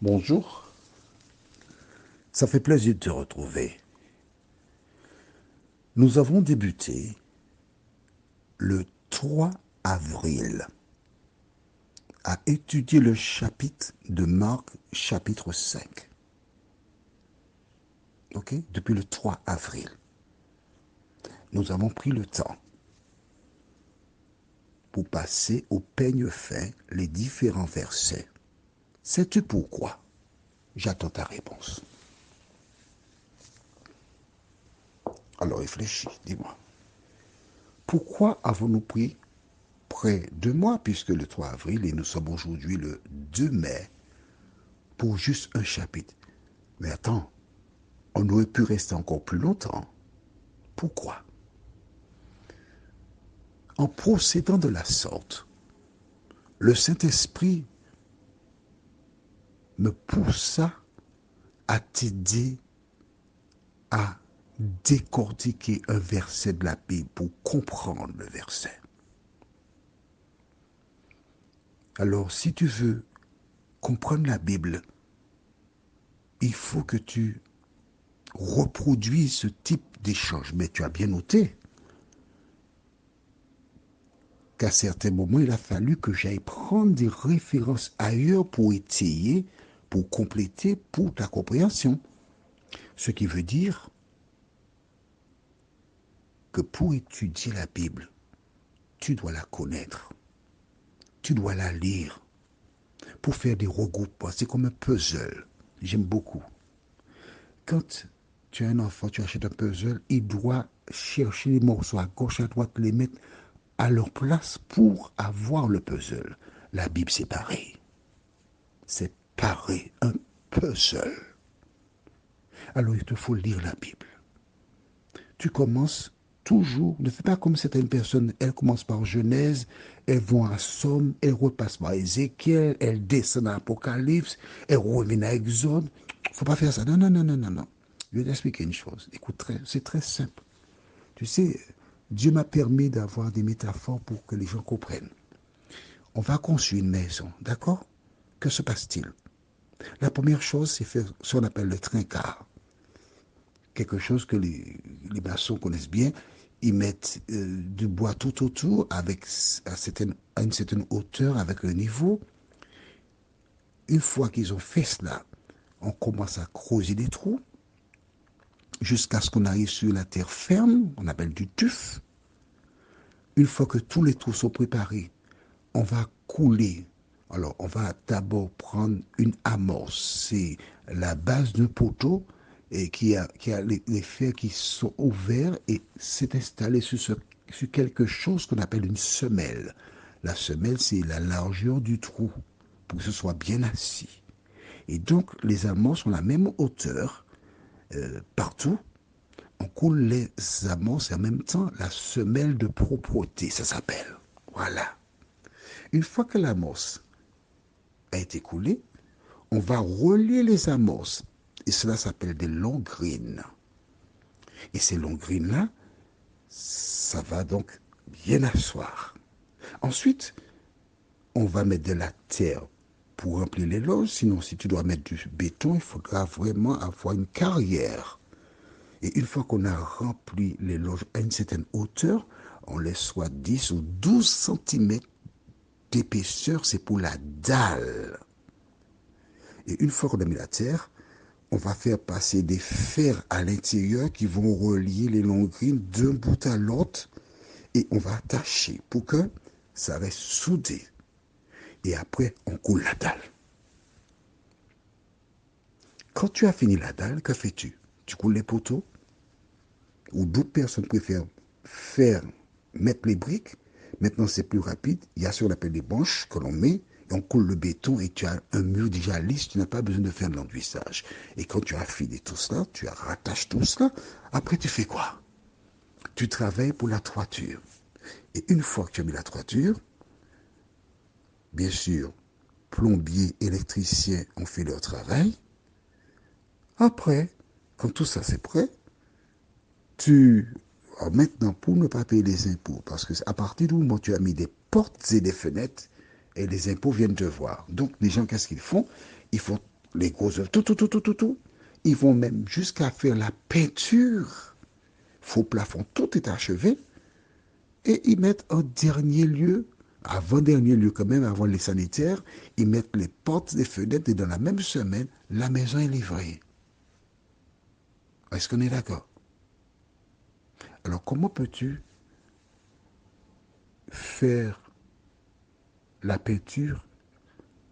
Bonjour, ça fait plaisir de te retrouver. Nous avons débuté le 3 avril à étudier le chapitre de Marc, chapitre 5. Ok? Depuis le 3 avril, nous avons pris le temps pour passer au peigne fin les différents versets. Sais-tu pourquoi? J'attends ta réponse. Alors réfléchis, dis-moi. Pourquoi avons-nous pris près de mois, puisque le 3 avril, et nous sommes aujourd'hui le 2 mai, pour juste un chapitre? Mais attends, on aurait pu rester encore plus longtemps. Pourquoi? En procédant de la sorte, le Saint-Esprit me poussa à t'aider à décortiquer un verset de la Bible pour comprendre le verset. Alors, si tu veux comprendre la Bible, il faut que tu reproduises ce type d'échange. Mais tu as bien noté qu'à certains moments, il a fallu que j'aille prendre des références ailleurs pour étayer, pour compléter, pour ta compréhension. Ce qui veut dire que pour étudier la Bible, tu dois la connaître, tu dois la lire, pour faire des regroupements. C'est comme un puzzle. J'aime beaucoup. Quand tu as un enfant, tu achètes un puzzle, il doit chercher les morceaux à gauche, à droite, les mettre à leur place pour avoir le puzzle. La Bible, c'est pareil. C'est pareil, un puzzle. Alors il te faut lire la Bible. Tu commences toujours, ne fais pas comme certaines personnes, elles commencent par Genèse, elles vont à Somme, elles repassent par Ézéchiel, elles descendent à Apocalypse, elles reviennent à Exode. Il ne faut pas faire ça. Non, non, non, non, non, non. Je vais t'expliquer une chose. Écoute, c'est très simple. Tu sais, Dieu m'a permis d'avoir des métaphores pour que les gens comprennent. On va construire une maison, d'accord? Que se passe-t-il? La première chose, c'est faire ce qu'on appelle le trinquart. Quelque chose que les maçons connaissent bien. Ils mettent du bois tout autour avec, à une certaine hauteur, avec un niveau. Une fois qu'ils ont fait cela, on commence à creuser des trous jusqu'à ce qu'on arrive sur la terre ferme, on appelle du tuf. Une fois que tous les trous sont préparés, on va couler. Alors, on va d'abord prendre une amorce. C'est la base d'un poteau et qui a les fers qui sont ouverts et s'est installé sur quelque chose qu'on appelle une semelle. La semelle, c'est la largeur du trou pour que ce soit bien assis. Et donc, les amorces ont la même hauteur partout. On coule les amorces et en même temps la semelle de propreté, ça s'appelle. Voilà. Une fois que l'amorce a été coulée, on va relier les amorces. Et cela s'appelle des longrines. Et ces longrines-là, ça va donc bien asseoir. Ensuite, on va mettre de la terre pour remplir les loges. Sinon, si tu dois mettre du béton, il faudra vraiment avoir une carrière. Et une fois qu'on a rempli les loges à une certaine hauteur, on laisse soit 10 ou 12 centimètres d'épaisseur, c'est pour la dalle. Et une fois qu'on a mis la terre, on va faire passer des fers à l'intérieur qui vont relier les longrines d'un bout à l'autre et on va attacher pour que ça reste soudé. Et après, on coule la dalle. Quand tu as fini la dalle, que fais-tu? Tu coules les poteaux ou d'autres personnes préfèrent mettre les briques. Maintenant, c'est plus rapide. Il y a ce qu'on appelle des branches que l'on met et on coule le béton et tu as un mur déjà lisse. Tu n'as pas besoin de faire de l'enduissage. Et quand tu as fini tout cela, tu rattaches tout cela. Après, tu fais quoi? Tu travailles pour la toiture. Et une fois que tu as mis la toiture, bien sûr, plombiers, électriciens ont fait leur travail. Après, quand tout ça c'est prêt, tu... Alors maintenant, pour ne pas payer les impôts, parce que à partir du moment où tu as mis des portes et des fenêtres, et les impôts viennent te voir. Donc, les gens, qu'est-ce qu'ils font? Ils font les grosses œuvres, tout. Ils vont même jusqu'à faire la peinture. Faux plafond, tout est achevé. Et ils mettent en dernier lieu, avant-dernier lieu quand même, avant les sanitaires, ils mettent les portes, les fenêtres, et dans la même semaine, la maison est livrée. Est-ce qu'on est d'accord? Alors comment peux-tu faire la peinture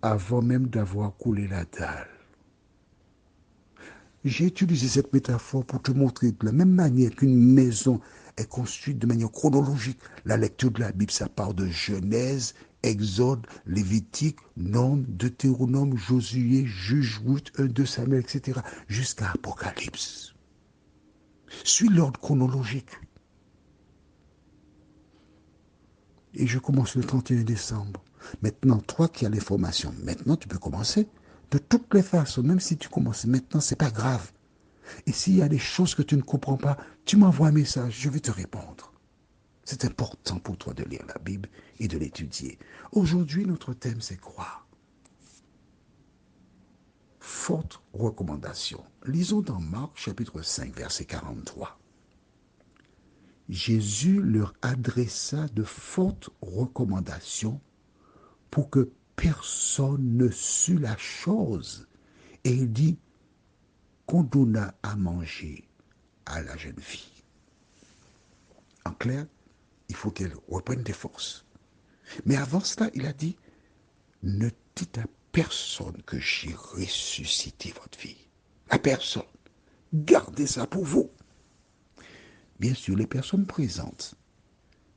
avant même d'avoir coulé la dalle? J'ai utilisé cette métaphore pour te montrer de la même manière qu'une maison est construite de manière chronologique. La lecture de la Bible, ça part de Genèse, Exode, Lévitique, Nombre, Deutéronome, Josué, Juge, Ruth, 1, 2 Samuel, etc. jusqu'à Apocalypse. Suis l'ordre chronologique. Et je commence le 31 décembre. Maintenant, toi qui as l'information, maintenant tu peux commencer. De toutes les façons, même si tu commences maintenant, c'est pas grave. Et s'il y a des choses que tu ne comprends pas, tu m'envoies un message, je vais te répondre. C'est important pour toi de lire la Bible et de l'étudier. Aujourd'hui, notre thème, c'est quoi? Forte recommandation. Lisons dans Marc chapitre 5, verset 43. Jésus leur adressa de fortes recommandations pour que personne ne sût la chose. Et il dit qu'on donna à manger à la jeune fille. En clair, il faut qu'elle reprenne des forces. Mais avant cela, il a dit, ne dites à personne que j'ai ressuscité votre fille. À personne. Gardez ça pour vous. Bien sûr, les personnes présentes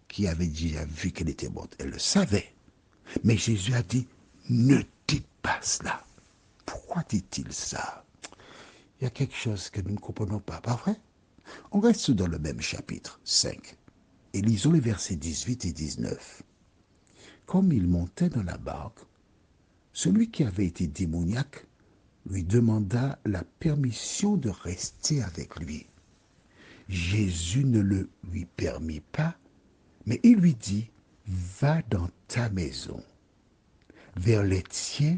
qui avaient déjà vu qu'elle était morte, elles le savaient. Mais Jésus a dit, ne dites pas cela. Pourquoi dit-il ça? Il y a quelque chose que nous ne comprenons pas, pas vrai? On reste dans le même chapitre 5 et lisons les versets 18 et 19. Comme il montait dans la barque, celui qui avait été démoniaque lui demanda la permission de rester avec lui. Jésus ne le lui permit pas, mais il lui dit, va dans ta maison, vers les tiens,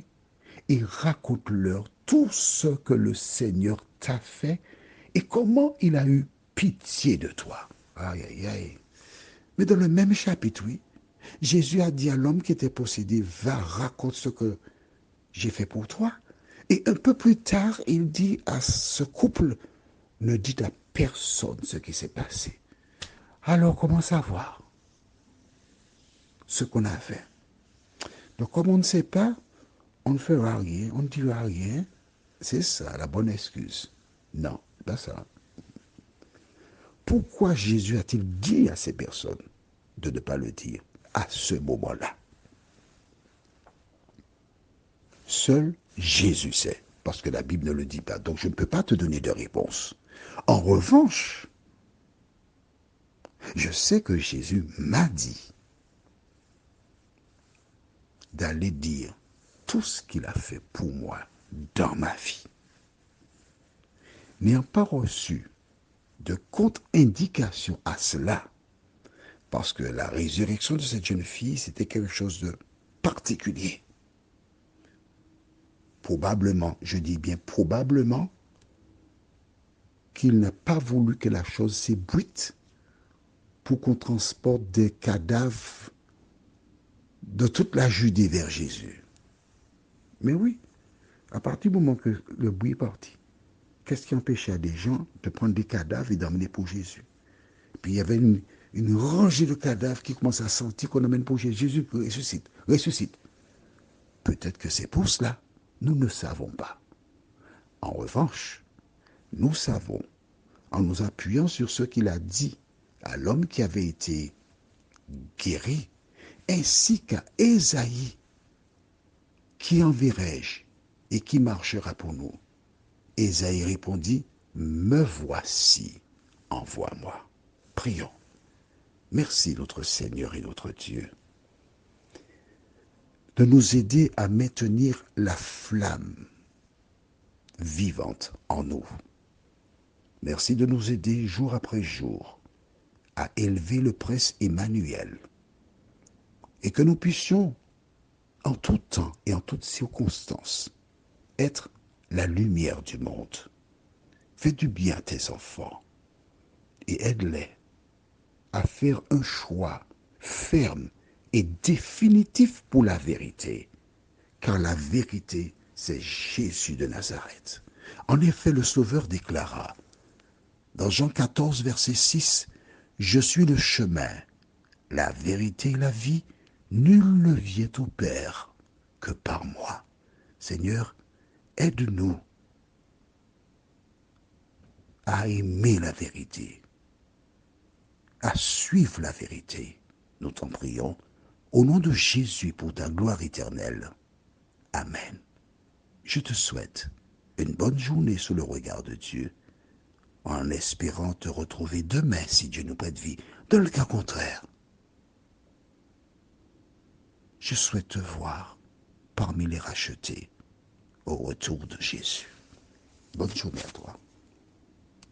et raconte-leur tout ce que le Seigneur t'a fait et comment il a eu pitié de toi. Aïe, aïe, aïe. Mais dans le même chapitre, oui, Jésus a dit à l'homme qui était possédé, va, raconte ce que j'ai fait pour toi. Et un peu plus tard, il dit à ce couple, ne dites à personne ce qui s'est passé. Alors, comment savoir ce qu'on a fait? Donc, comme on ne sait pas, on ne fera rien, on ne dira rien. C'est ça, la bonne excuse. Non, pas ça. Pourquoi Jésus a-t-il dit à ces personnes de ne pas le dire à ce moment-là? Seul Jésus sait, parce que la Bible ne le dit pas. Donc, je ne peux pas te donner de réponse. En revanche, je sais que Jésus m'a dit d'aller dire tout ce qu'il a fait pour moi dans ma vie. N'ayant pas reçu de contre-indication à cela, parce que la résurrection de cette jeune fille, c'était quelque chose de particulier. Probablement, je dis bien probablement, qu'il n'a pas voulu que la chose s'ébruite pour qu'on transporte des cadavres de toute la Judée vers Jésus. Mais oui, à partir du moment que le bruit est parti, qu'est-ce qui empêchait des gens de prendre des cadavres et d'emmener pour Jésus? Puis il y avait une rangée de cadavres qui commençait à sentir qu'on emmène pour Jésus. Jésus ressuscite, ressuscite. Peut-être que c'est pour cela. Nous ne savons pas. En revanche, nous savons, en nous appuyant sur ce qu'il a dit à l'homme qui avait été guéri, ainsi qu'à Ésaïe, qui enverrai-je et qui marchera pour nous? Ésaïe répondit, me voici, envoie-moi. Prions. Merci notre Seigneur et notre Dieu de nous aider à maintenir la flamme vivante en nous. Merci de nous aider jour après jour à élever le prince Emmanuel et que nous puissions en tout temps et en toutes circonstances être la lumière du monde. Fais du bien à tes enfants et aide-les à faire un choix ferme et définitif pour la vérité. Car la vérité, c'est Jésus de Nazareth. En effet, le Sauveur déclara, dans Jean 14, verset 6, « Je suis le chemin, la vérité et la vie. Nul ne vient au Père que par moi. » Seigneur, aide-nous à aimer la vérité, à suivre la vérité. Nous t'en prions, au nom de Jésus pour ta gloire éternelle. Amen. Je te souhaite une bonne journée sous le regard de Dieu, en espérant te retrouver demain si Dieu nous prête vie. Dans le cas contraire, je souhaite te voir parmi les rachetés au retour de Jésus. Bonne journée à toi.